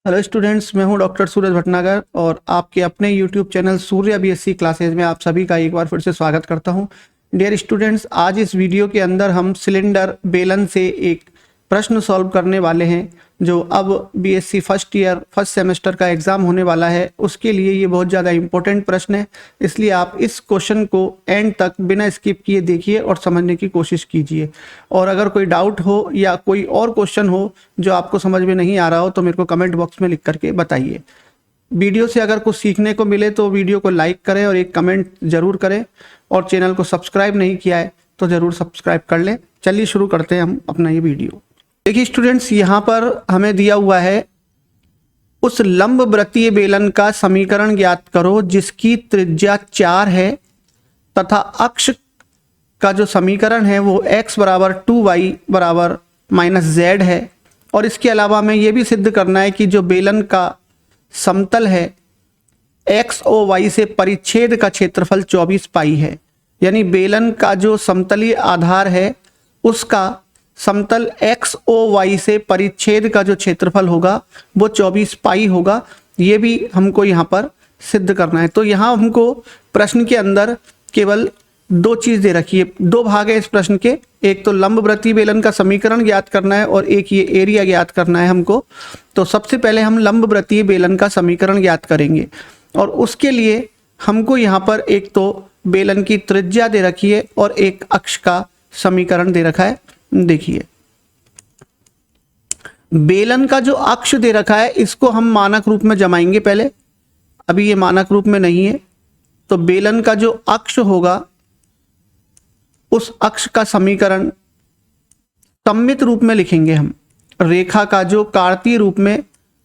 Hello students, मैं हूं doctor सूरज भटनागर और आपके अपने YouTube channel Surya BSc classes में आप सभी का एक बार फिर से स्वागत करता हूं। डियर स्टूडेंट्स, आज इस वीडियो के अंदर हम सिलेंडर बेलन से एक प्रश्न सॉल्व करने वाले हैं जो अब BSc first year first semester का एग्ज़ाम होने वाला है। उसके लिए ये बहुत ज़्यादा इंपॉर्टेंट प्रश्न है, इसलिए आप इस क्वेश्चन को एंड तक बिना स्किप किए देखिए और समझने की कोशिश कीजिए। और अगर कोई डाउट हो या कोई और क्वेश्चन हो जो आपको समझ में नहीं आ रहा हो तो मेरे को कमेंट बॉक्स में लिख करके बताइए। वीडियो से अगर कुछ सीखने को मिले तो वीडियो को लाइक करें और एक कमेंट ज़रूर करें, और चैनल को सब्सक्राइब नहीं किया है तो ज़रूर सब्सक्राइब कर लें। चलिए शुरू करते हैं हम अपना ये वीडियो। देखिए स्टूडेंट्स, यहाँ पर हमें दिया हुआ है उस लंबवृत्तीय बेलन का समीकरण ज्ञात करो जिसकी त्रिज्या 4 है तथा अक्ष का जो समीकरण है वो x बराबर 2y बराबर -z है। और इसके अलावा हमें ये भी सिद्ध करना है कि जो बेलन का समतल है x और y से परिच्छेद का क्षेत्रफल 24 पाई है। यानी बेलन का जो समतलीय आधार है उसका समतल x और y से परिच्छेद का जो क्षेत्रफल होगा वो 24 पाई होगा। ये भी हमको यहाँ पर सिद्ध करना है। तो यहाँ हमको प्रश्न के अंदर केवल दो चीज़ दे रखी है, दो भाग है इस प्रश्न के। एक तो लंबवृत्तीय बेलन का समीकरण ज्ञात करना है और एक ये एरिया ज्ञात करना है हमको। तो सबसे पहले हम लंबवृत्तीय बेलन का समीकरण ज्ञात करेंगे और उसके लिए हमको यहाँ पर एक तो बेलन की त्रिज्या दे रखी है और एक अक्ष का समीकरण दे रखा है। देखिए, बेलन का जो अक्ष दे रखा है इसको हम मानक रूप में जमाएंगे पहले। अभी ये मानक रूप में नहीं है, तो बेलन का जो अक्ष होगा उस अक्ष का समीकरण सममित रूप में लिखेंगे हम। रेखा का जो कार्तीय रूप में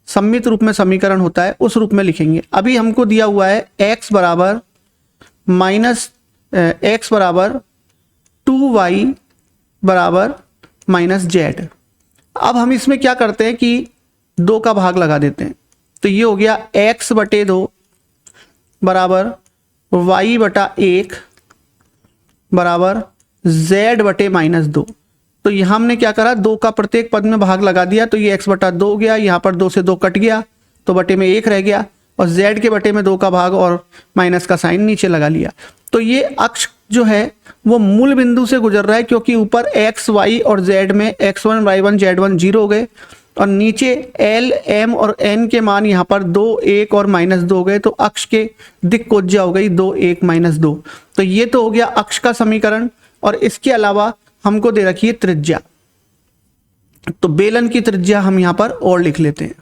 सममित रूप में समीकरण होता है उस रूप में लिखेंगे। अभी हमको दिया हुआ है x बराबर 2y बराबर -z। अब हम इसमें क्या करते हैं कि 2 का भाग लगा देते हैं। तो ये हो गया x/2 बराबर y/1 बराबर z/-2। तो यहाँ हमने क्या करा, 2 का प्रत्येक पद में भाग लगा दिया तो ये x/2 हो गया। यहाँ पर 2 से 2 कट गया तो बटे में 1 रह गया और z के बटे में 2 का भाग और माइनस का साइन नीचे लगा लिया। तो ये अक्ष जो है वो मूल बिंदु से गुजर रहा है, क्योंकि ऊपर x, y और z में x1, y1, z1 0 हो गए और नीचे l, m और n के मान यहाँ पर 2, 1 और -2 हो गए। तो अक्ष के दिक् कोज्या हो गई 2, 1, -2। तो ये तो हो गया अक्ष का समीकरण। और इसके अलावा हमको दे रखी है त्रिज्या, तो बेलन की त्रिज्या हम यहाँ पर और लिख लेते हैं।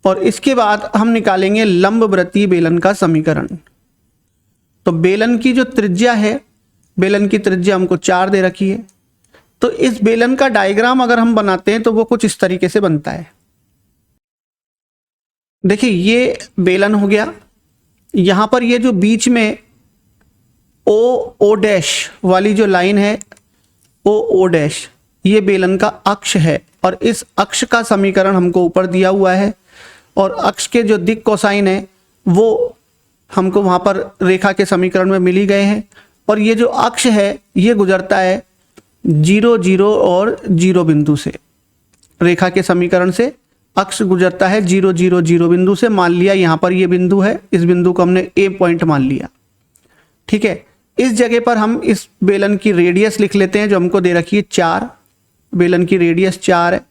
और इसके बाद हम निकालेंगे लंबवृत्तीय बेलन का समीकरण। तो बेलन की जो त्रिज्या है, बेलन की त्रिज्या हमको 4 दे रखी है। तो इस बेलन का डायग्राम अगर हम बनाते हैं तो वो कुछ इस तरीके से बनता है। देखिए, ये बेलन हो गया। यहां पर ये जो बीच में ओ डैश वाली जो लाइन है, ओ डैश, ये बेलन का अक्ष है और इस अक्ष का समीकरण हमको ऊपर दिया हुआ है। और अक्ष के जो दिक् कोसाइन है वो हमको वहाँ पर रेखा के समीकरण में मिल ही गए हैं। और ये जो अक्ष है ये गुजरता है 0, 0 और 0 बिंदु से। रेखा के समीकरण से अक्ष गुजरता है 0, 0, 0 बिंदु से। मान लिया यहाँ पर ये बिंदु है, इस बिंदु को हमने ए पॉइंट मान लिया। ठीक है, इस जगह पर हम इस बेलन की रेडियस लिख लेते हैं जो हमको दे रखी है 4। बेलन की रेडियस 4 है।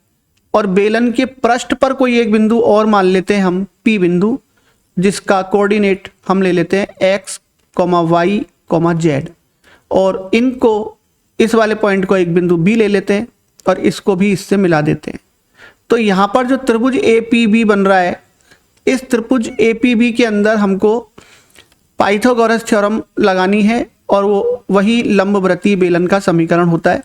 और बेलन के पृष्ठ पर कोई एक बिंदु और मान लेते हैं हम, P बिंदु, जिसका कोऑर्डिनेट हम ले लेते हैं x, y, z। और इनको, इस वाले पॉइंट को एक बिंदु B ले लेते हैं और इसको भी इससे मिला देते हैं। तो यहाँ पर जो त्रिभुज APB बन रहा है, इस त्रिभुज APB के अंदर हमको पाइथागोरस थ्योरम लगानी है और वो वही लंबवृत्तीय बेलन का समीकरण होता है।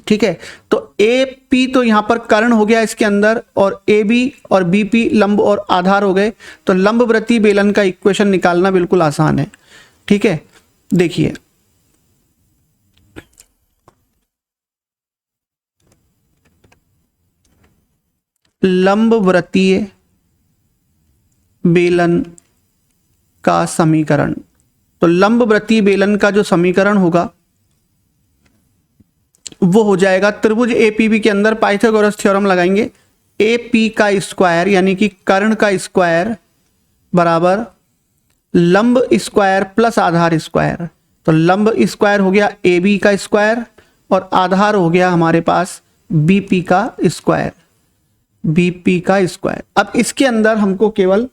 ठीक है, तो AP तो यहाँ पर कर्ण हो गया इसके अंदर, और AB और BP लंब और आधार हो गए। तो लंबवृत्तीय बेलन का इक्वेशन निकालना बिल्कुल आसान है। ठीक है, देखिए, लंबवृत्तीय बेलन का समीकरण। तो लंबवृत्तीय बेलन का जो समीकरण होगा वो हो जाएगा त्रिभुज एपीबी के अंदर पाइथागोरस थ्योरम लगाएंगे, एपी का स्क्वायर यानी कि कर्ण का स्क्वायर बराबर लंब स्क्वायर प्लस आधार स्क्वायर। तो लंब स्क्वायर हो गया ए बी का स्क्वायर और आधार हो गया हमारे पास बी पी का स्क्वायर, बी पी का स्क्वायर। अब इसके अंदर हमको केवल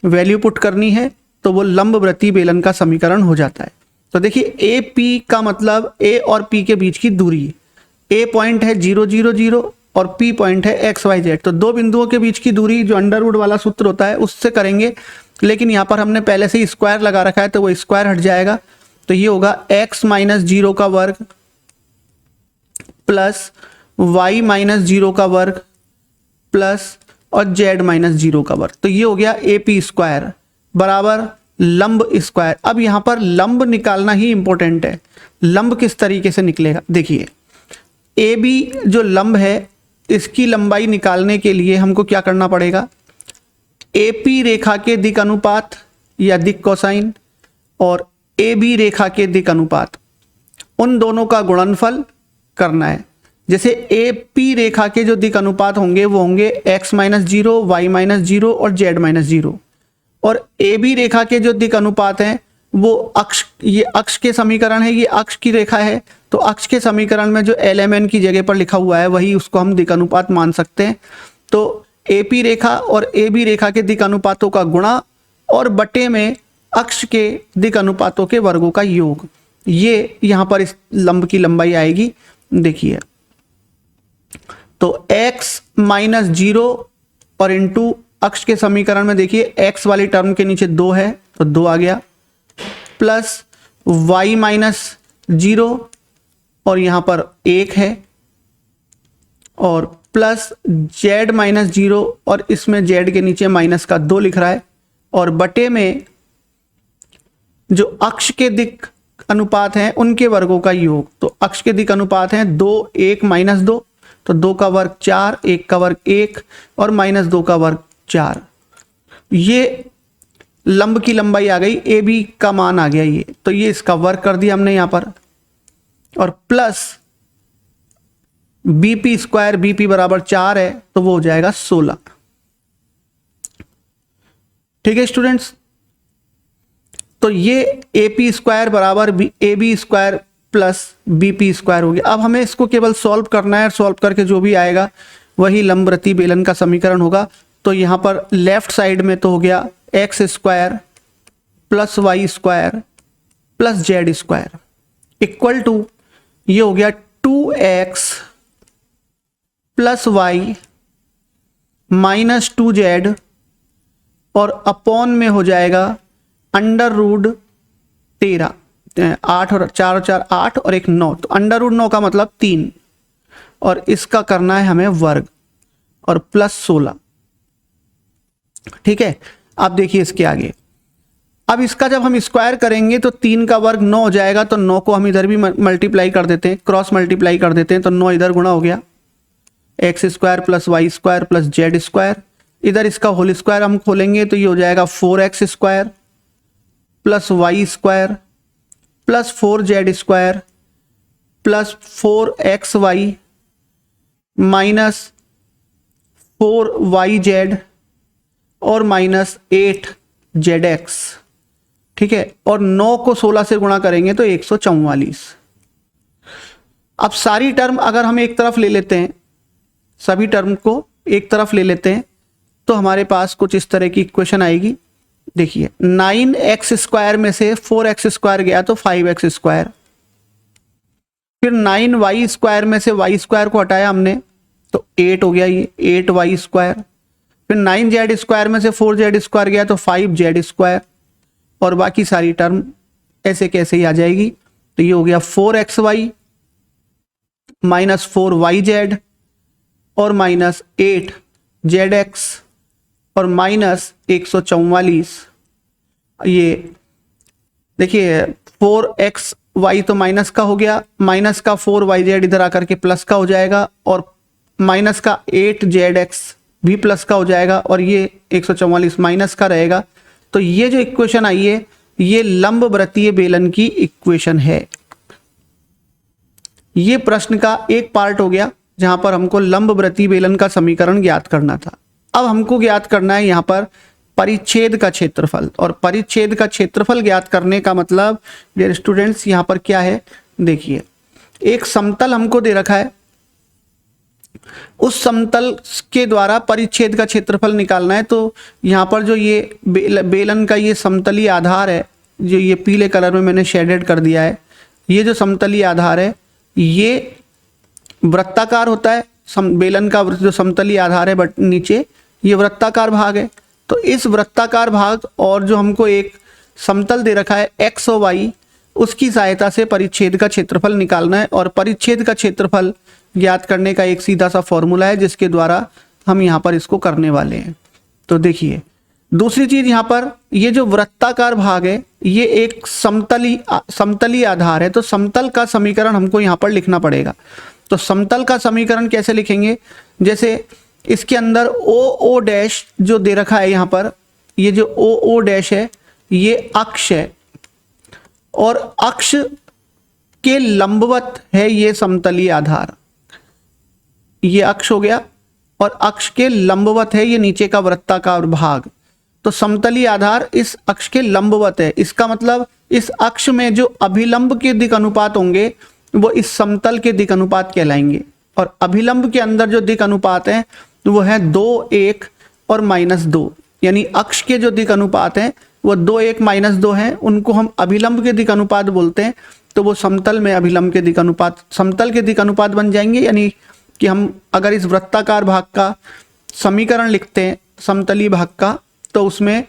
वैल्यू पुट करनी है तो वो लंबवृत्तीय बेलन का समीकरण हो जाता है। तो देखिए ए पी का मतलब ए और पी के बीच की दूरी, ए पॉइंट है 0 0 0 और पी पॉइंट है एक्स वाई जेड। तो दो बिंदुओं के बीच की दूरी जो अंडर रूट वाला सूत्र होता है उससे करेंगे, लेकिन यहाँ पर हमने पहले से ही स्क्वायर लगा रखा है तो वो स्क्वायर हट जाएगा। तो ये होगा x माइनस 0 का वर्ग प्लस y माइनस 0 का वर्ग प्लस और z माइनस 0 का वर्ग। तो ये हो गया ए पी स्क्वायर बराबर लंब स्क्वायर। अब यहाँ पर लंब निकालना ही इंपॉर्टेंट है। लंब किस तरीके से निकलेगा, देखिए ए बी जो लंब है इसकी लंबाई निकालने के लिए हमको क्या करना पड़ेगा, एपी रेखा के दिक अनुपात या दिक कोसाइन और ए बी रेखा के दिक अनुपात, उन दोनों का गुणनफल करना है। जैसे ए पी रेखा के जो दिक अनुपात होंगे वो होंगे x माइनस 0, वाई माइनस 0 और z माइनस 0, और ए बी रेखा के जो दिक अनुपात हैं वो अक्ष, ये अक्ष के समीकरण है, ये अक्ष की रेखा है। तो अक्ष के समीकरण में जो एल एम एन की जगह पर लिखा हुआ है वही उसको हम दिक अनुपात मान सकते हैं। तो ए पी रेखा और ए बी रेखा के दिक अनुपातों का गुणा और बटे में अक्ष के दिक अनुपातों के वर्गों का योग, ये यहाँ पर इस लंब की लंबाई आएगी। देखिए तो x माइनस 0 और इंटू अक्ष के समीकरण में देखिए x वाली टर्म के नीचे 2 है तो 2 आ गया, प्लस y माइनस 0 और यहाँ पर 1 है और प्लस z माइनस 0 और इसमें z के नीचे माइनस का 2 लिख रहा है, और बटे में जो अक्ष के दिक अनुपात हैं उनके वर्गों का योग। तो अक्ष के दिक अनुपात हैं 2 1 माइनस 2, तो 2 का वर्ग 4, 1 का वर्ग 1 और माइनस 2 का वर्ग 4। ये लंब की लंबाई आ गई, ए बी का मान आ गया ये, तो ये इसका वर्ग कर दिया हमने यहाँ पर, और plus B P square, B P बराबर 4 है तो वो हो जाएगा 16। ठीक है स्टूडेंट्स, तो ये ए पी स्क्वायर बराबर A B square plus B P square हो गया। अब हमें इसको केवल सॉल्व करना है, सॉल्व करके जो भी आएगा वही लंबवृत्तीय बेलन का समीकरण होगा। तो यहाँ पर लेफ्ट साइड में तो हो गया x square plus y square plus z square equal to, ये हो गया 2x plus Y minus 2z और अपॉन में हो जाएगा अंडर रूट 13, 8 और 4 और 4 8 और 1 9, तो अंडर रूट 9 का मतलब 3, और इसका करना है हमें वर्ग और प्लस 16। ठीक है, अब देखिए इसके आगे, अब इसका जब हम स्क्वायर करेंगे तो 3 का वर्ग 9 हो जाएगा, तो 9 को हम इधर भी मल्टीप्लाई कर देते हैं, क्रॉस मल्टीप्लाई कर देते हैं, तो 9 इधर गुणा हो गया, x square plus y square plus z square, इधर इसका होल स्क्वायर हम खोलेंगे तो ये हो जाएगा 4x square plus y square प्लस 4z square plus 4xy minus 4yz और माइनस 8zx। ठीक है, और 9 को 16 से गुणा करेंगे तो 144। अब सारी टर्म अगर हम एक तरफ ले लेते हैं, सभी टर्म को एक तरफ ले लेते हैं तो हमारे पास कुछ इस तरह की इक्वेशन आएगी। देखिए 9x स्क्वायर में से 4x स्क्वायर गया तो 5x स्क्वायर, फिर 9y स्क्वायर में से y स्क्वायर को हटाया हमने तो 8 हो गया, ये 8y स्क्वायर, फिर 9z स्क्वायर में से 4z स्क्वायर गया तो 5z स्क्वायर, और बाकी सारी टर्म ऐसे कैसे ही आ जाएगी। तो ये हो गया 4xy माइनस 4yz और माइनस 8zx और माइनस 144। ये देखिए 4xy तो माइनस का हो गया, माइनस का 4yz इधर आकर के प्लस का हो जाएगा, और माइनस का 8zx भी प्लस का हो जाएगा, और ये 144 माइनस का रहेगा। तो ये जो इक्वेशन आई है ये लंबवृत्तीय बेलन की इक्वेशन है। ये प्रश्न का एक पार्ट हो गया जहां पर हमको लंबवृत्तीय बेलन का समीकरण ज्ञात करना था। अब हमको ज्ञात करना है यहाँ पर परिच्छेद का क्षेत्रफल, और परिच्छेद का क्षेत्रफल ज्ञात करने का मतलब डियर स्टूडेंट्स यहाँ पर क्या है, देखिए एक समतल हमको दे रखा है, उस समतल के द्वारा परिच्छेद का क्षेत्रफल निकालना है। तो यहाँ पर जो ये बेलन का ये समतलीय आधार है, जो ये पीले कलर में मैंने शेडेड कर दिया है, ये जो समतलीय आधार है ये वृत्ताकार होता है। बेलन का जो समतलीय आधार है बट नीचे ये वृत्ताकार भाग है। तो इस वृत्ताकार भाग और जो हमको एक समतल दे रखा है x और y, उसकी सहायता से परिच्छेद का क्षेत्रफल निकालना है। और परिच्छेद का क्षेत्रफल ज्ञात करने का एक सीधा सा फॉर्मूला है जिसके द्वारा हम यहाँ पर इसको करने वाले हैं। तो देखिए दूसरी चीज यहाँ पर ये जो वृत्ताकार भाग है ये एक समतलीय आधार है। तो समतल का समीकरण हमको यहाँ पर लिखना पड़ेगा। तो समतल का समीकरण कैसे लिखेंगे, जैसे इसके अंदर ओ डैश जो दे रखा है यहाँ पर, ये जो ओ डैश है ये अक्ष है, और अक्ष के लंबवत है ये समतलीय आधार, ये अक्ष हो गया, और अक्ष के लंबवत है ये नीचे का वृत्ताकार भाग। तो समतलीय आधार इस अक्ष के लंबवत है, इसका मतलब इस अक्ष में जो अभिलंब के दिक अनुपात होंगे वो इस समतल के दिक अनुपात कहलाएंगे। और अभिलंब के अंदर जो दिक अनुपात है वो है 2, 1 और -2, यानी अक्ष के जो दिक अनुपात हैं वो 2, 1, -2 हैं, उनको हम अभिलंब के दिक अनुपात बोलते हैं। तो वो समतल में अभिलंब के दिक अनुपात, समतल के दिक अनुपात बन जाएंगे। यानी कि हम अगर इस वृत्ताकार भाग का समीकरण लिखते हैं समतलीय भाग का, तो उसमें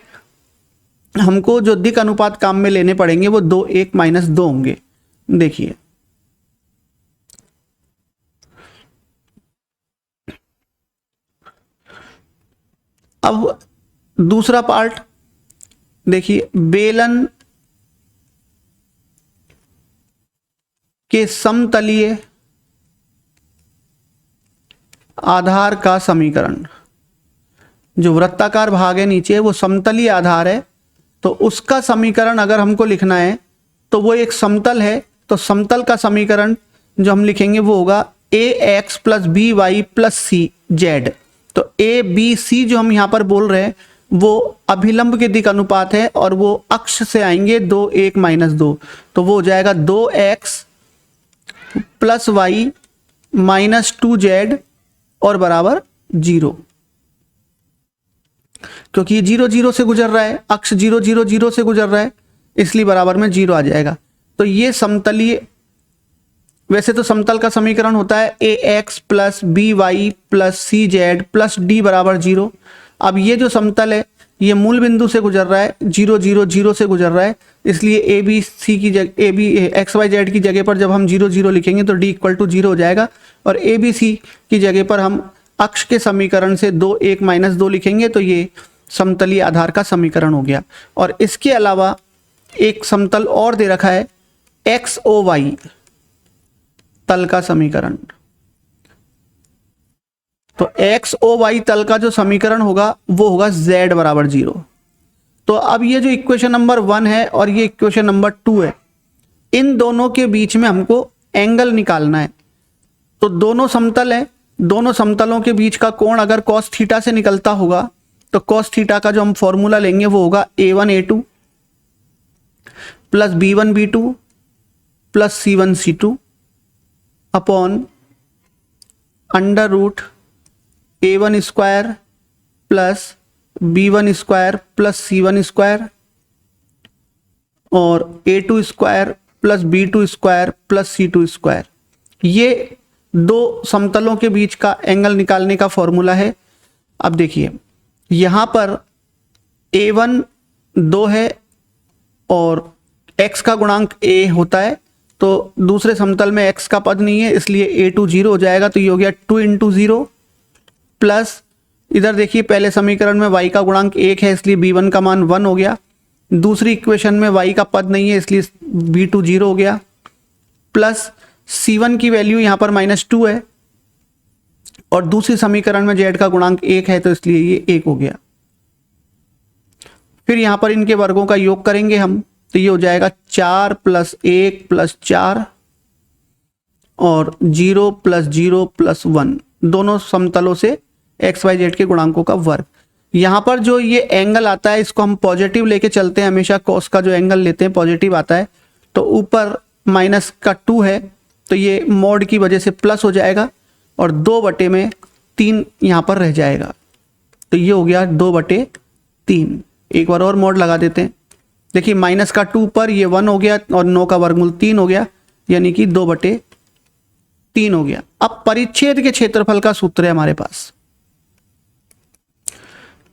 हमको जो दिक अनुपात काम में लेने पड़ेंगे वो 2, 1, -2 होंगे। देखिए अब दूसरा पार्ट देखिए, बेलन के समतलीय आधार का समीकरण, जो वृत्ताकार भाग है नीचे वो समतलीय आधार है, तो उसका समीकरण अगर हमको लिखना है तो वो एक समतल है। तो समतल का समीकरण जो हम लिखेंगे वो होगा ax + by + cz। तो a b c जो हम यहाँ पर बोल रहे हैं वो अभिलंब के दिक अनुपात है और वो अक्ष से आएंगे 2, 1, -2। तो वो हो जाएगा 2x + y - 2z और बराबर 0, क्योंकि ये 0, 0 से गुजर रहा है, अक्ष 0, 0, 0 से गुजर रहा है, इसलिए बराबर में 0 आ जाएगा। तो ये समतलीय, वैसे तो समतल का समीकरण होता है ax + by + cz + d बराबर 0। अब ये जो समतल है ये मूल बिंदु से गुजर रहा है, 0, 0, 0 से गुजर रहा है, इसलिए ए बी सी की जगह एक्स वाई जेड की जगह पर जब हम 0, 0 लिखेंगे तो d = 0 हो जाएगा। और ए बी सी की जगह पर हम अक्ष के समीकरण से 2, 1, -2 लिखेंगे, तो ये समतलीय आधार का समीकरण हो गया। और इसके अलावा एक समतल और दे रखा है एक्स ओ वाई तल का समीकरण। तो एक्स ओ वाई तल का जो समीकरण होगा वो होगा z बराबर 0। तो अब ये जो इक्वेशन नंबर 1 है और ये इक्वेशन नंबर 2 है, इन दोनों के बीच में हमको एंगल निकालना है। तो दोनों समतल है, दोनों समतलों के बीच का कोण अगर cos थीटा से निकलता होगा तो cos थीटा का जो हम फॉर्मूला लेंगे वो होगा a1 a2 + b1 b2 + c1 c2 upon √ a1 square + b1 square + c1 square और a2 square + b2 square + c2 square. ये दो समतलों के बीच का एंगल निकालने का फॉर्मूला है। अब देखिए यहाँ पर a1 2 है और x का गुणांक a होता है, तो दूसरे समतल में x का पद नहीं है, इसलिए a2 0 हो जाएगा। तो ये हो गया 2 × 0 प्लस, इधर देखिए पहले समीकरण में y का गुणांक 1 है इसलिए b1 का मान 1 हो गया। दूसरी इक्वेशन में y का पद नहीं है इसलिए b2 0 हो गया, प्लस c1 की वैल्यू यहाँ पर -2 है और दूसरी समीकरण में z का गुणांक 1 है तो इसलिए ये 1 हो गया। फिर यहाँ पर इनके वर्गों का योग करेंगे हम, तो ये हो जाएगा 4 + 1 + 4 और 0 + 0 + 1 दोनों समतलों से एक्स वाई जेड के गुणांकों का वर्ग। यहाँ पर जो ये एंगल आता है इसको हम पॉजिटिव लेके चलते हैं, हमेशा कॉस का जो एंगल लेते हैं पॉजिटिव आता है, तो ऊपर -2 है तो ये मॉड की वजह से प्लस हो जाएगा और 2/3 यहाँ पर रह जाएगा, तो ये हो गया 2/3। एक बार और मॉड लगा देते हैं, देखिए -2 पर ये 1 हो गया और 9 का वर्गमूल 3 हो गया, यानी कि 2/3 हो गया। अब परिच्छेद के क्षेत्रफल का सूत्र है हमारे पास,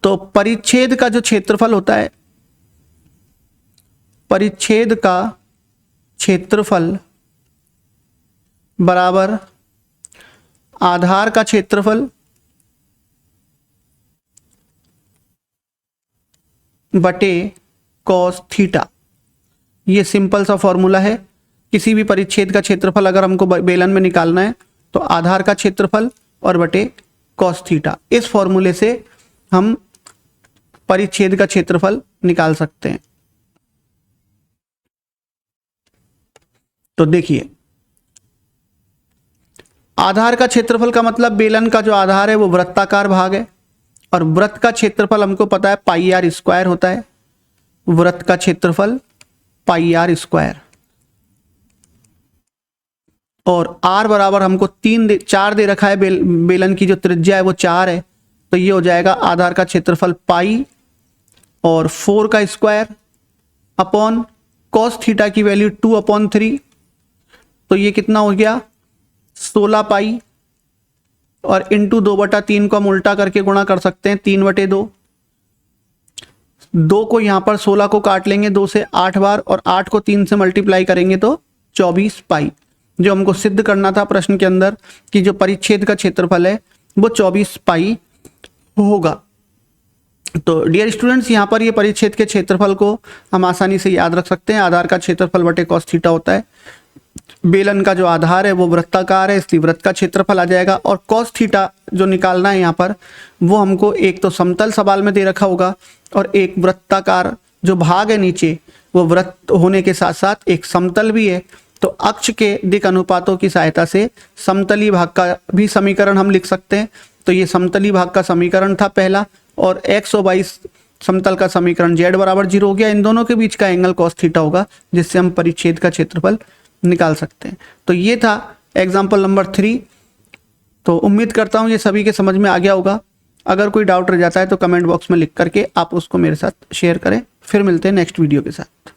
तो परिच्छेद का जो क्षेत्रफल होता है, परिच्छेद का क्षेत्रफल बराबर आधार का क्षेत्रफल बटे कॉस थीटा। ये सिंपल सा फॉर्मूला है। किसी भी परिच्छेद का क्षेत्रफल अगर हमको बेलन में निकालना है तो आधार का क्षेत्रफल और बटे कॉस थीटा, इस फॉर्मूले से हम परिच्छेद का क्षेत्रफल निकाल सकते हैं। तो देखिए, आधार का क्षेत्रफल का मतलब बेलन का जो आधार है वो वृत्ताकार भाग है, और वृत्त का क्षेत्रफल हमको पता है πr² होता है। वृत्त का क्षेत्रफल πr², और r बराबर हमको 4 दे रखा है, बेलन की जो त्रिज्या है वो 4 है, तो ये हो जाएगा आधार का क्षेत्रफल पाई और 4 का स्क्वायर अपॉन कॉस थीटा की वैल्यू 2/3, तो ये कितना हो गया 16 पाई, और इंटू 2/3 को हम उल्टा करके गुणा कर सकते हैं 3/2। 2 को यहाँ पर 16 को काट लेंगे 2 से 8 बार, और 8 को 3 से मल्टीप्लाई करेंगे तो 24 पाई। जो हमको सिद्ध करना था प्रश्न के अंदर कि जो परिच्छेद का क्षेत्रफल है वो 24 पाई होगा। तो डियर स्टूडेंट्स, यहाँ पर ये परिच्छेद के क्षेत्रफल को हम आसानी से याद रख सकते हैं। आधार का क्षेत्रफल बटे कॉस थीटा होता है। बेलन का जो आधार है वो वृत्ताकार है, इसलिए वृत्त का क्षेत्रफल आ जाएगा, और कॉस थीटा जो निकालना है यहाँ पर वो हमको एक तो समतल सवाल में दे रखा होगा, और एक वृत्ताकार जो भाग है नीचे वो वृत्त होने के साथ साथ एक समतल भी है। तो अक्ष के दिक् अनुपातों की सहायता से समतली भाग का भी समीकरण हम लिख सकते हैं। तो ये समतली भाग का समीकरण था पहला, और x और y समतल का समीकरण z बराबर 0 हो गया। इन दोनों के बीच का एंगल कॉस थीटा होगा, जिससे हम परिच्छेद का क्षेत्रफल निकाल सकते हैं। तो ये था एग्जाम्पल नंबर 3। तो उम्मीद करता हूँ ये सभी के समझ में आ गया होगा। अगर कोई डाउट रह जाता है तो कमेंट बॉक्स में लिख करके आप उसको मेरे साथ शेयर करें। फिर मिलते हैं नेक्स्ट वीडियो के साथ।